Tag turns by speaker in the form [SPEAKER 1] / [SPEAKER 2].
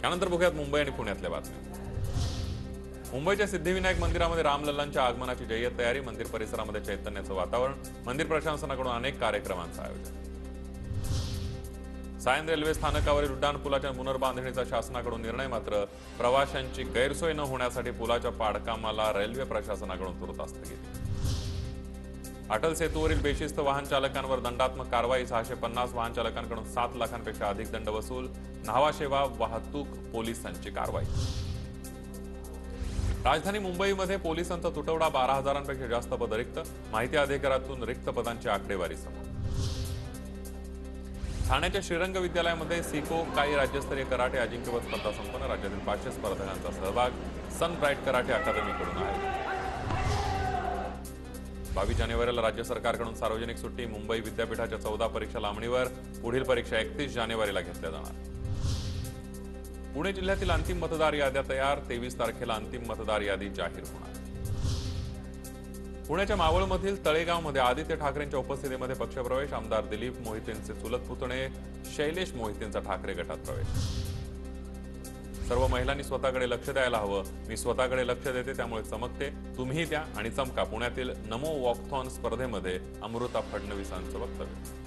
[SPEAKER 1] त्यानंतर बघूयात मुंबई आणि पुण्यातल्या बातम्या। मुंबईच्या सिद्धिविनायक मंदिरामध्ये रामलल्लांच्या आगमनाची जय्यत तयारी। मंदिर परिसरामध्ये चैतन्याचं वातावरण। मंदिर प्रशासनाकडून अनेक कार्यक्रमांचं आयोजन। सायन रेल्वे स्थानकावरील उड्डाणपुलाच्या पुनर्बांधणीचा शासनाकडून निर्णय। मात्र प्रवाशांची गैरसोय न होण्यासाठी पुलाच्या पाडकामाला रेल्वे प्रशासनाकडून तुर्तास स्थगिती। अटल सेतूवरील बेशिस्त वाहन चालकांवर दंडात्मक कारवाई। 650 वाहन चालकांकडून 7 लाखांपेक्षा अधिक दंड वसूल। न्हावा सेवा वाहतूक पोलिसांची कारवाई। राजधानी मुंबईमध्ये पोलिसांचा तुटवडा। 12,000पेक्षा जास्त पद रिक्त। माहिती अधिकारातून रिक्त पदांची आकडेवारी समोर। ठाण्याच्या श्रीरंग विद्यालयामध्ये सिको काई राज्यस्तरीय कराटे अजिंक्यपद स्पर्धा संपन्न। राज्यातील 500 स्पर्धकांचा सहभाग सन ब्राईट कराटे अकादमीकडून आहे। 22 जानेवारीला राज्य सरकारकडून सार्वजनिक सुट्टी। मुंबई विद्यापीठाच्या 14 परीक्षा लांबणीवर। पुढील परीक्षा 31 जानेवारीला घेतल्या जाणार। पुणे जिल्ह्यातील अंतिम मतदार याद्या तयार। 23 तारखेला अंतिम मतदार यादी जाहीर होणार। पुण्याच्या मावळमधील तळेगावमध्ये आदित्य ठाकरेंच्या उपस्थितीमध्ये पक्षप्रवेश। आमदार दिलीप मोहितेंचे चुलत पुतणे शैलेश मोहितेंचा ठाकरे गटात प्रवेश। सर्व महिलांनी स्वतःकडे लक्ष द्यायला हवं। मी स्वतःकडे लक्ष देते त्यामुळे चमकते। तुम्ही द्या आणि चमका। पुण्यातील नमो वॉकथॉन स्पर्धेमध्ये अमृता फडणवीसांचं वक्तव्य।